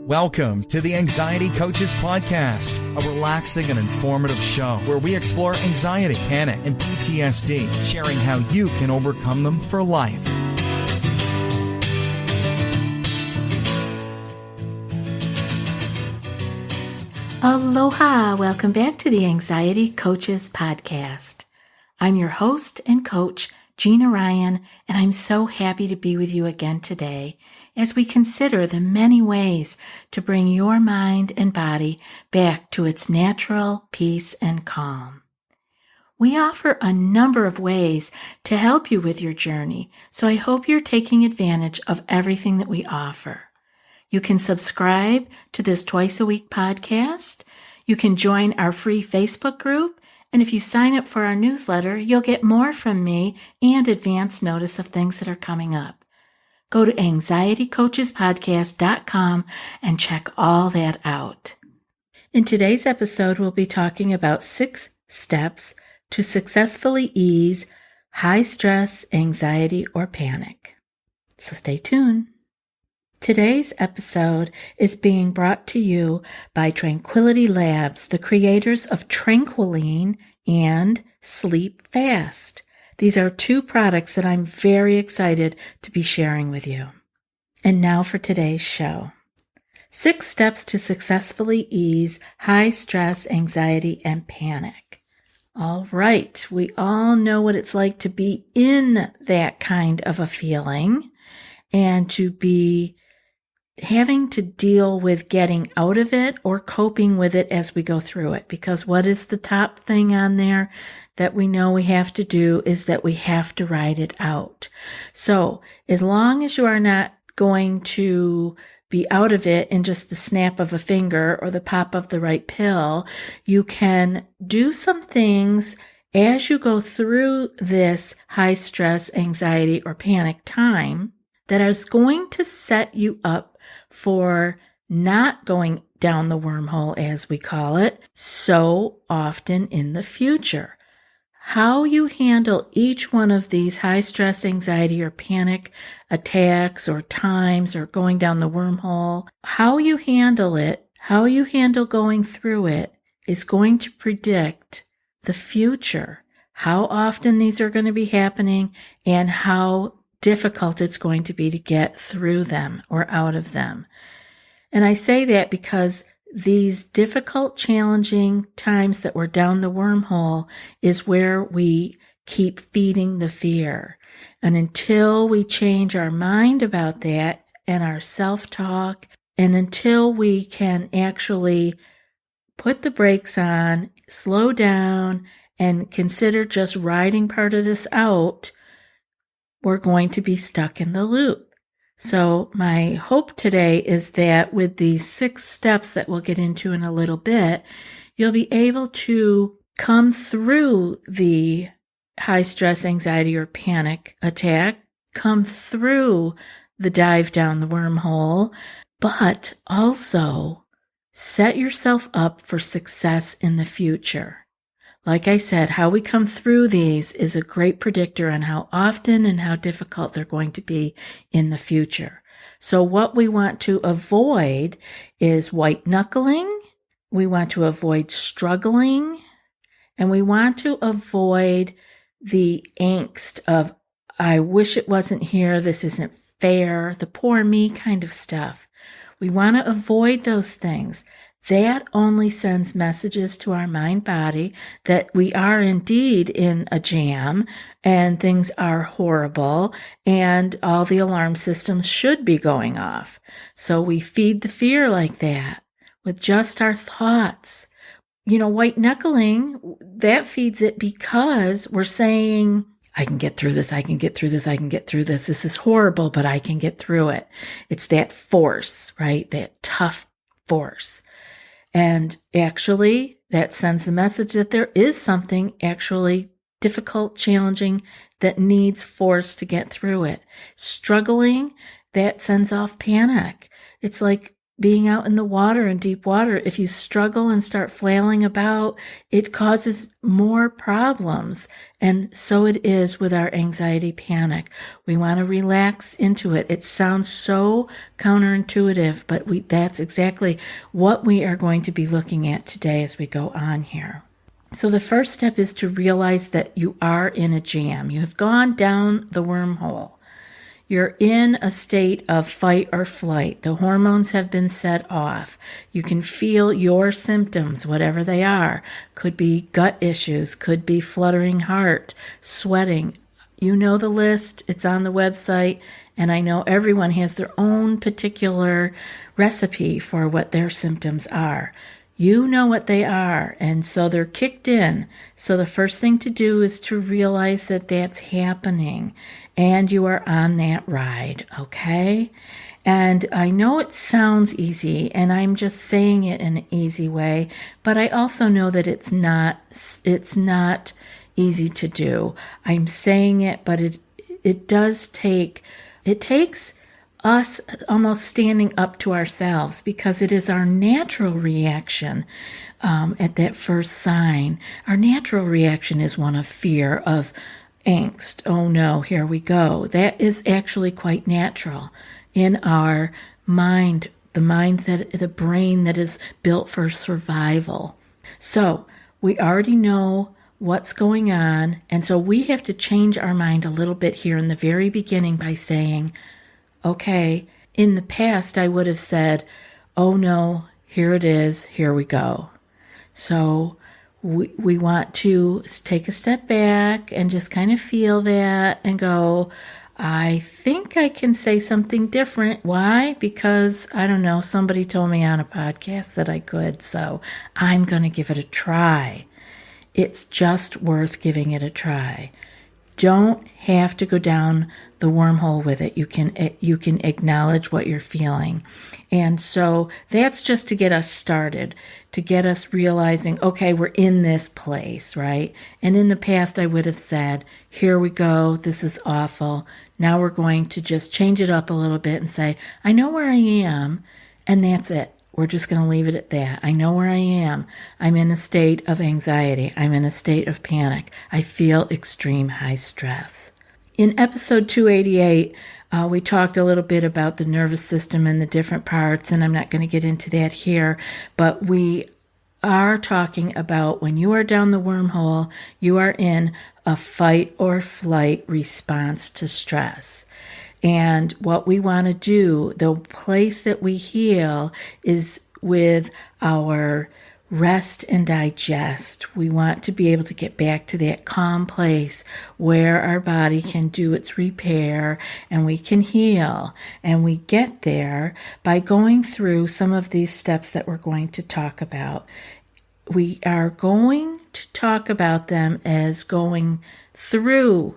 Welcome to the Anxiety Coaches Podcast, a relaxing and informative show where we explore anxiety, panic, and PTSD, sharing how you can overcome them for life. Aloha! Welcome back to the Anxiety Coaches Podcast. I'm your host and coach, Gina Ryan, and I'm so happy to be with you again today as we consider the many ways to bring your mind and body back to its natural peace and calm. We offer a number of ways to help you with your journey, so I hope you're taking advantage of everything that we offer. You can subscribe to this twice-a-week podcast. You can join our free Facebook group. And if you sign up for our newsletter, you'll get more from me and advance notice of things that are coming up. Go to anxietycoachespodcast.com and check all that out. In today's episode, we'll be talking about 6 steps to successfully ease high stress, anxiety, or panic. So stay tuned. Today's episode is being brought to you by Tranquility Labs, the creators of Tranquiline and Sleep Fast. These are 2 products that I'm very excited to be sharing with you. And now for today's show. 6 steps to successfully ease high stress, anxiety, and panic. All right, we all know what it's like to be in that kind of a feeling and to be having to deal with getting out of it or coping with it as we go through it. Because what is the top thing on there that we know we have to do is that we have to ride it out. So as long as you are not going to be out of it in just the snap of a finger or the pop of the right pill, you can do some things as you go through this high stress, anxiety, or panic time that is going to set you up for not going down the wormhole, as we call it, so often in the future. How you handle each one of these high stress, anxiety, or panic attacks or times or going down the wormhole, how you handle it, how you handle going through it is going to predict the future, how often these are going to be happening, and how difficult it's going to be to get through them or out of them. And I say that because these difficult, challenging times that we're down the wormhole is where we keep feeding the fear. And until we change our mind about that and our self-talk, and until we can actually put the brakes on, slow down, and consider just riding part of this out, we're going to be stuck in the loop. So my hope today is that with these 6 steps that we'll get into in a little bit, you'll be able to come through the high stress, anxiety, or panic attack, come through the dive down the wormhole, but also set yourself up for success in the future. Like I said, how we come through these is a great predictor on how often and how difficult they're going to be in the future. So what we want to avoid is white knuckling. We want to avoid struggling. And we want to avoid the angst of, I wish it wasn't here, this isn't fair, the poor me kind of stuff. We want to avoid those things. That only sends messages to our mind body that we are indeed in a jam and things are horrible and all the alarm systems should be going off. So we feed the fear like that with just our thoughts. You know, white knuckling, that feeds it because we're saying, I can get through this, I can get through this, I can get through this. This is horrible, but I can get through it. It's that force, right? That tough force. And actually, that sends the message that there is something actually difficult, challenging, that needs force to get through it. Struggling, that sends off panic. It's like being out in the water, in deep water, if you struggle and start flailing about, it causes more problems. And so it is with our anxiety panic. We want to relax into it. It sounds so counterintuitive, but that's exactly what we are going to be looking at today as we go on here. So the first step is to realize that you are in a jam. You have gone down the wormhole. You're in a state of fight or flight. The hormones have been set off. You can feel your symptoms, whatever they are. Could be gut issues, could be fluttering heart, sweating. You know the list. It's on the website. And I know everyone has their own particular recipe for what their symptoms are. You know what they are, and so they're kicked in. So the first thing to do is to realize that that's happening, and you are on that ride, okay? And I know it sounds easy, and I'm just saying it in an easy way, but I also know that it's not easy to do. I'm saying it, but it takes us almost standing up to ourselves, because it is our natural reaction at that first sign. Our natural reaction is one of fear, of angst. Oh no, here we go. That is actually quite natural in our mind, the brain that is built for survival. So we already know what's going on, and so we have to change our mind a little bit here in the very beginning by saying, okay, in the past I would have said, oh no, here it is, here we go. So we want to take a step back and just kind of feel that and go, I think I can say something different. Why? Because, I don't know, somebody told me on a podcast that I could, so I'm going to give it a try. It's just worth giving it a try. Don't have to go down the wormhole with it. You can acknowledge what you're feeling. And so that's just to get us started, to get us realizing, okay, we're in this place, right? And in the past, I would have said, here we go, this is awful. Now we're going to just change it up a little bit and say, I know where I am, and that's it. We're just going to leave it at that. I know where I am. I'm in a state of anxiety. I'm in a state of panic. I feel extreme high stress. In episode 288, we talked a little bit about the nervous system and the different parts, and I'm not going to get into that here, but we are talking about when you are down the wormhole, you are in a fight or flight response to stress. And what we want to do, the place that we heal, is with our rest and digest. We want to be able to get back to that calm place where our body can do its repair and we can heal. And we get there by going through some of these steps that we're going to talk about. We are going to talk about them as going through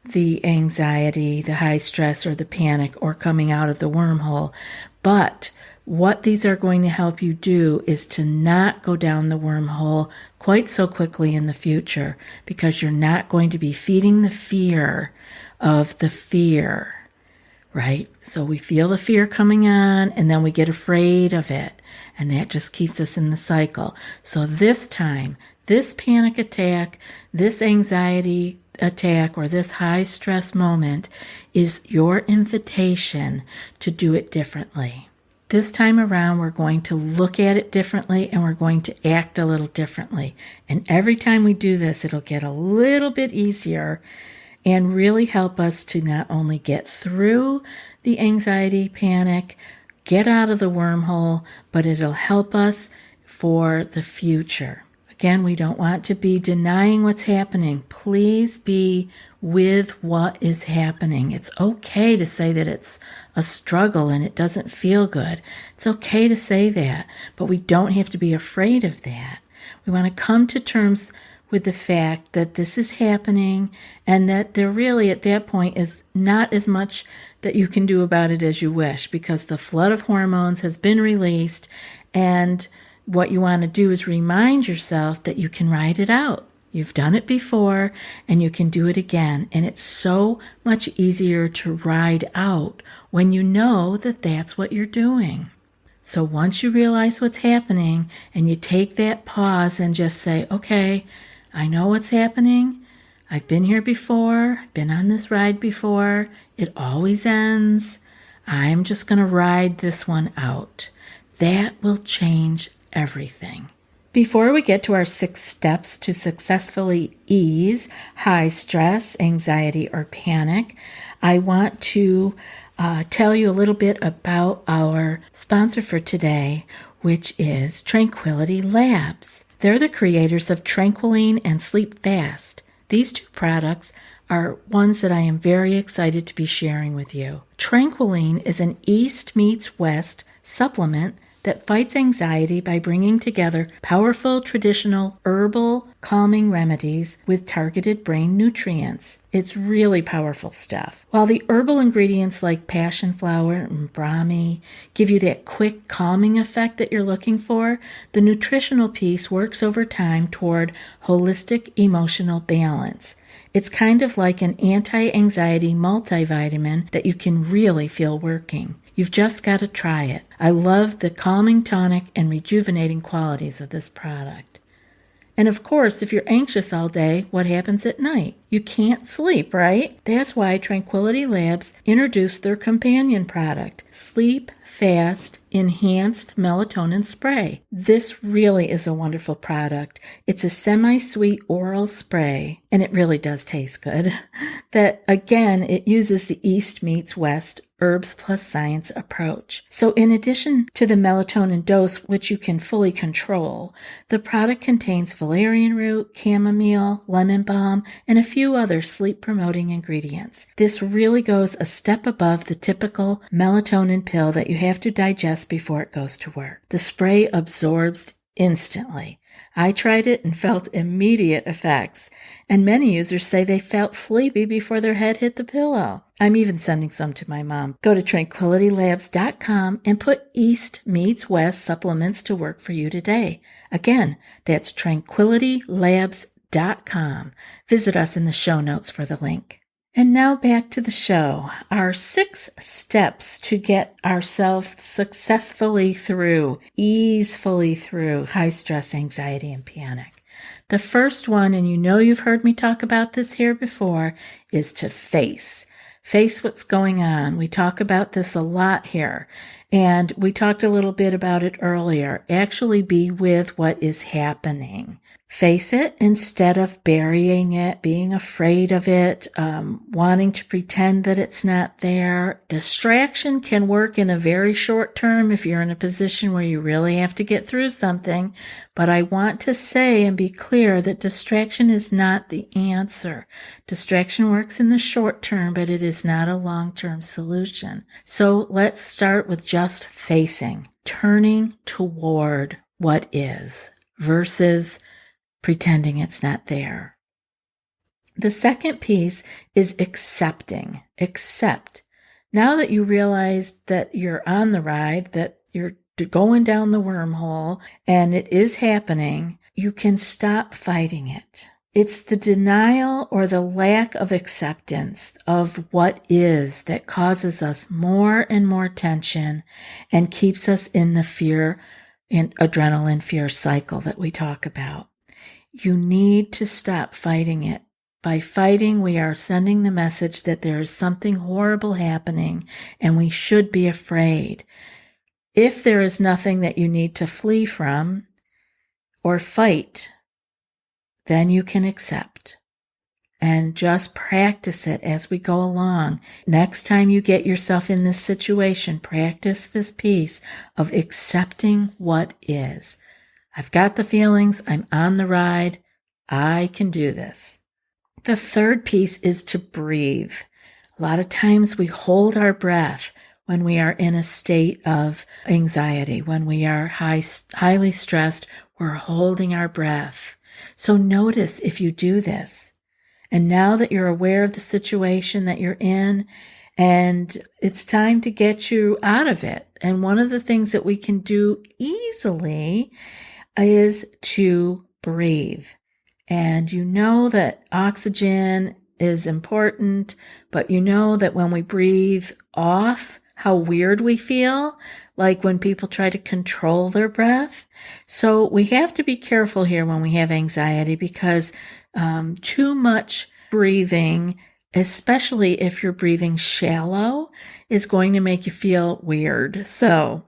the anxiety, the high stress, or the panic, or coming out of the wormhole. But what these are going to help you do is to not go down the wormhole quite so quickly in the future, because you're not going to be feeding the fear of the fear, right? So we feel the fear coming on, and then we get afraid of it, and that just keeps us in the cycle. So this time, this panic attack, this anxiety attack, or this high stress moment is your invitation to do it differently. This time around, we're going to look at it differently, and we're going to act a little differently. And every time we do this, it'll get a little bit easier and really help us to not only get through the anxiety, panic, get out of the wormhole, but it'll help us for the future. Again, we don't want to be denying what's happening. Please be with what is happening. It's okay to say that it's a struggle and it doesn't feel good. It's okay to say that, but we don't have to be afraid of that. We want to come to terms with the fact that this is happening, and that there really at that point is not as much that you can do about it as you wish, because the flood of hormones has been released, and what you want to do is remind yourself that you can ride it out. You've done it before, and you can do it again. And it's so much easier to ride out when you know that that's what you're doing. So once you realize what's happening and you take that pause and just say, okay, I know what's happening. I've been here before, been on this ride before. It always ends. I'm just going to ride this one out. That will change everything. Before we get to our 6 steps to successfully ease high stress, anxiety, or panic, I want to tell you a little bit about our sponsor for today, which is Tranquility Labs. They're the creators of Tranquiline and Sleep Fast. These 2 products are ones that I am very excited to be sharing with you. Tranquiline is an East meets West supplement that fights anxiety by bringing together powerful traditional herbal calming remedies with targeted brain nutrients. It's really powerful stuff. While the herbal ingredients like passion flower and brahmi give you that quick calming effect that you're looking for, the nutritional piece works over time toward holistic emotional balance. It's kind of like an anti-anxiety multivitamin that you can really feel working. You've just got to try it. I love the calming, tonic, and rejuvenating qualities of this product. And of course, if you're anxious all day, what happens at night? You can't sleep, right? That's why Tranquility Labs introduced their companion product, Sleep Fast Enhanced Melatonin Spray. This really is a wonderful product. It's a semi-sweet oral spray, and it really does taste good. That, again, it uses the East meets West herbs plus science approach. So in addition to the melatonin dose, which you can fully control, the product contains valerian root, chamomile, lemon balm, and a few other sleep-promoting ingredients. This really goes a step above the typical melatonin pill that you have to digest before it goes to work. The spray absorbs instantly. I tried it and felt immediate effects, and many users say they felt sleepy before their head hit the pillow. I'm even sending some to my mom. Go to tranquilitylabs.com and put East meets West supplements to work for you today. Again, that's tranquilitylabs.com. Visit us in the show notes for the link. And now back to the show. Our 6 steps to get ourselves successfully through, easefully through high stress, anxiety, and panic. The first one, and you know you've heard me talk about this here before, is to face. Face what's going on. We talk about this a lot here. And we talked a little bit about it earlier. Actually be with what is happening. Face it instead of burying it, being afraid of it, wanting to pretend that it's not there. Distraction can work in a very short term if you're in a position where you really have to get through something. But I want to say and be clear that distraction is not the answer. Distraction works in the short term, but it is not a long-term solution. So let's start with just facing, turning toward what is versus pretending it's not there. The second piece is accepting. Accept. Now that you realize that you're on the ride, that you're going down the wormhole, and it is happening, you can stop fighting it. It's the denial or the lack of acceptance of what is that causes us more and more tension and keeps us in the fear and adrenaline fear cycle that we talk about. You need to stop fighting it. By fighting, we are sending the message that there is something horrible happening and we should be afraid. If there is nothing that you need to flee from or fight, then you can accept and just practice it as we go along. Next time you get yourself in this situation, practice this piece of accepting what is. I've got the feelings. I'm on the ride. I can do this. The third piece is to breathe. A lot of times we hold our breath when we are in a state of anxiety. When we are highly stressed, we're holding our breath. So notice if you do this. And now that you're aware of the situation that you're in, and it's time to get you out of it. And one of the things that we can do easily is to breathe. And you know that oxygen is important, but you know that when we breathe off how weird we feel, like when people try to control their breath. So we have to be careful here when we have anxiety, because too much breathing, especially if you're breathing shallow, is going to make you feel weird. So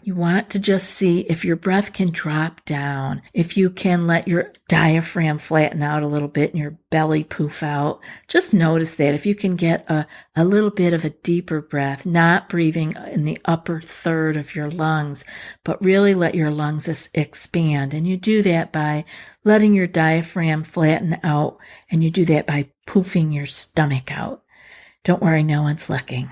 you want to just see if your breath can drop down, if you can let your diaphragm flatten out a little bit and your belly poof out. Just notice that if you can get a little bit of a deeper breath, not breathing in the upper third of your lungs, but really let your lungs expand. And you do that by letting your diaphragm flatten out, and you do that by poofing your stomach out. Don't worry, no one's looking.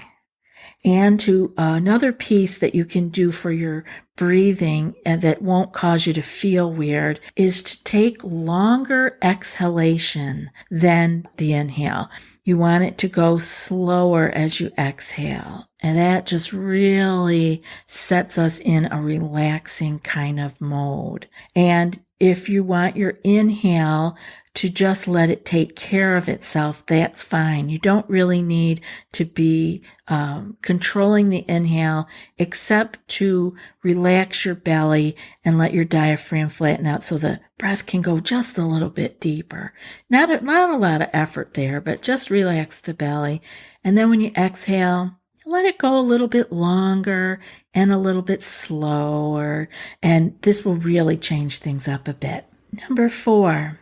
And to another piece that you can do for your breathing and that won't cause you to feel weird is to take longer exhalation than the inhale. You want it to go slower as you exhale. And that just really sets us in a relaxing kind of mode. And if you want your inhale to just let it take care of itself, that's fine. You don't really need to be controlling the inhale, except to relax your belly and let your diaphragm flatten out so the breath can go just a little bit deeper. Not a lot of effort there, but just relax the belly. And then when you exhale, let it go a little bit longer and a little bit slower, and this will really change things up a bit. Number 4.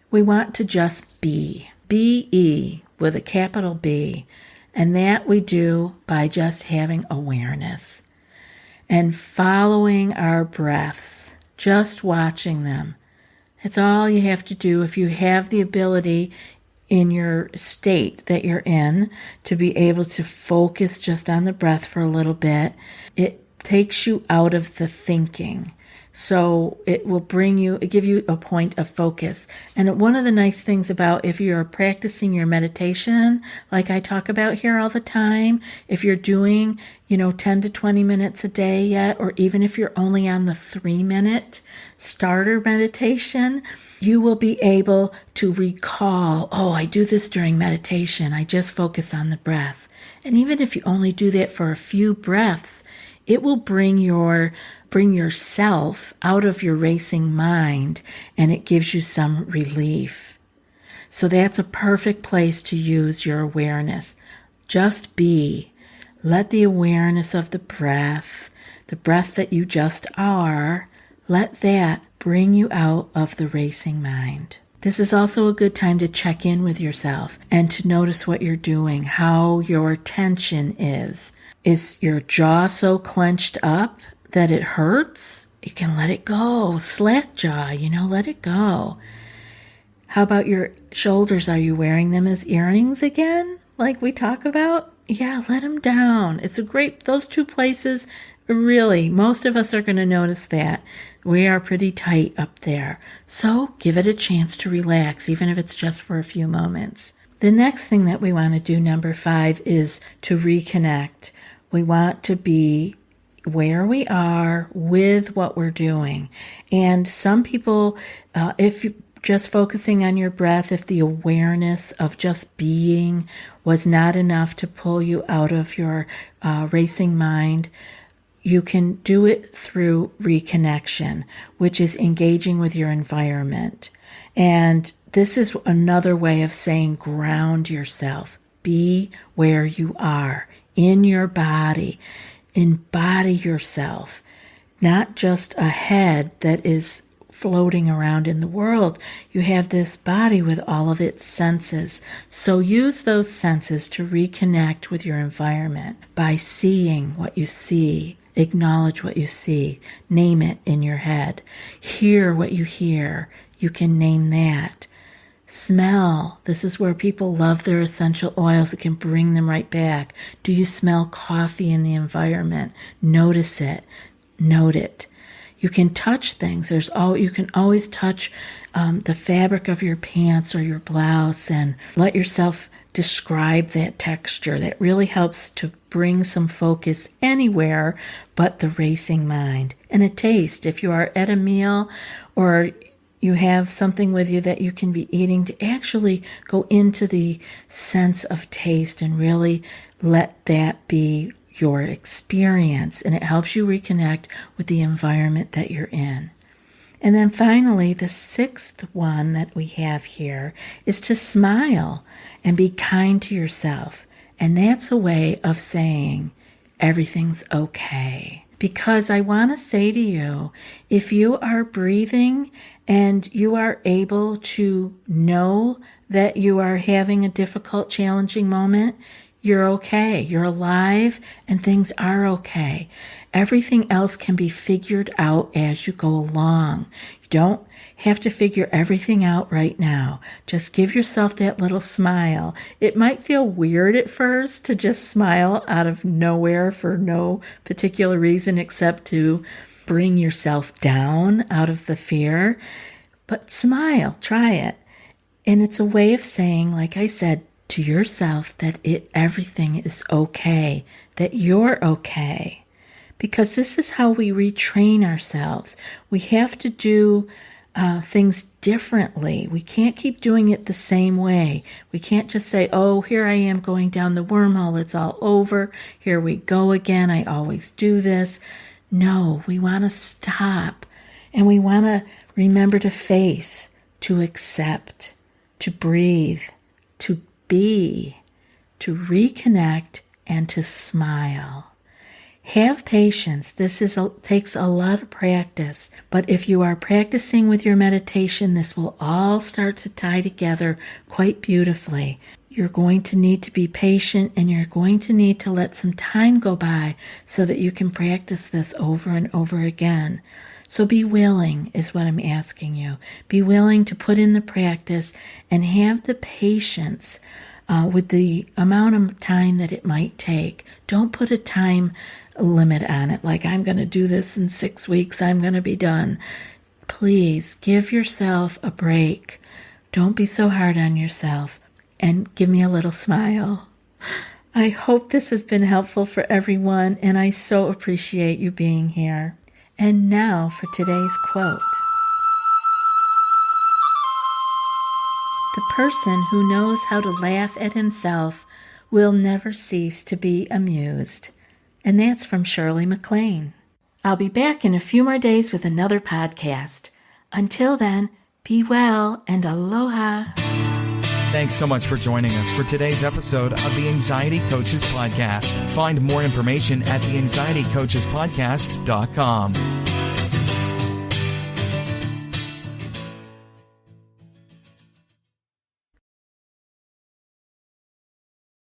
We want to just be. B-E with a capital B. And that we do by just having awareness and following our breaths, just watching them. It's all you have to do. If you have the ability in your state that you're in to be able to focus just on the breath for a little bit, it takes you out of the thinking. So it will give you a point of focus. And one of the nice things about if you're practicing your meditation, like I talk about here all the time, if you're doing, 10 to 20 minutes a day yet, or even if you're only on the 3-minute starter meditation, you will be able to recall, I do this during meditation. I just focus on the breath. And even if you only do that for a few breaths, it will bring yourself out of your racing mind, and it gives you some relief. So that's a perfect place to use your awareness. Just be. Let the awareness of the breath that you just are, let that bring you out of the racing mind. This is also a good time to check in with yourself and to notice what you're doing, how your tension is. Is your jaw so clenched up that it hurts? You can let it go. Slack jaw, let it go. How about your shoulders? Are you wearing them as earrings again, like we talk about? Yeah, let them down. Those two places, really, most of us are going to notice that. We are pretty tight up there. So give it a chance to relax, even if it's just for a few moments. The next thing that we want to do, number 5, is to reconnect. We want to be where we are with what we're doing. And some people, if you're just focusing on your breath, if the awareness of just being was not enough to pull you out of your racing mind, you can do it through reconnection, which is engaging with your environment. And this is another way of saying ground yourself. Be where you are, in your body. Embody yourself, not just a head that is floating around in the world. You have this body with all of its senses. So use those senses to reconnect with your environment by seeing what you see. Acknowledge what you see. Name it in your head. Hear what you hear. You can name that. Smell. This is where people love their essential oils. It can bring them right back. Do you smell coffee in the environment? Notice it. Note it. You can touch things. You can always touch the fabric of your pants or your blouse and let yourself describe that texture. That really helps to bring some focus anywhere but the racing mind. And a taste. If you are at a meal or you have something with you that you can be eating, to actually go into the sense of taste and really let that be your experience, and it helps you reconnect with the environment that you're in. And then finally, the sixth one that we have here is to smile and be kind to yourself. And that's a way of saying everything's okay. Because I want to say to you, if you are breathing and you are able to know that you are having a difficult, challenging moment, you're okay. You're alive and things are okay. Everything else can be figured out as you go along. You don't have to figure everything out right now. Just give yourself that little smile. It might feel weird at first to just smile out of nowhere for no particular reason except to bring yourself down out of the fear. But smile, try it. And it's a way of saying, like I said, to yourself that everything is okay, that you're okay. Because this is how we retrain ourselves. We have to do things differently. We can't keep doing it the same way. We can't just say, oh, here I am going down the wormhole. It's all over. Here we go again. I always do this. No, we want to stop. And we want to remember to face, to accept, to breathe, to be, to reconnect, and to smile. Have patience. This takes a lot of practice, but if you are practicing with your meditation, this will all start to tie together quite beautifully. You're going to need to be patient, and you're going to need to let some time go by so that you can practice this over and over again. So be willing is what I'm asking you. Be willing to put in the practice and have the patience with the amount of time that it might take. Don't put a time limit on it, like I'm going to do this in 6 weeks, I'm going to be done. Please give yourself a break. Don't be so hard on yourself, and give me a little smile. I hope this has been helpful for everyone, and I so appreciate you being here. And now for today's quote. The person who knows how to laugh at himself will never cease to be amused. And that's from Shirley MacLaine. I'll be back in a few more days with another podcast. Until then, be well and aloha. Thanks so much for joining us for today's episode of the Anxiety Coaches Podcast. Find more information at theanxietycoachespodcast.com.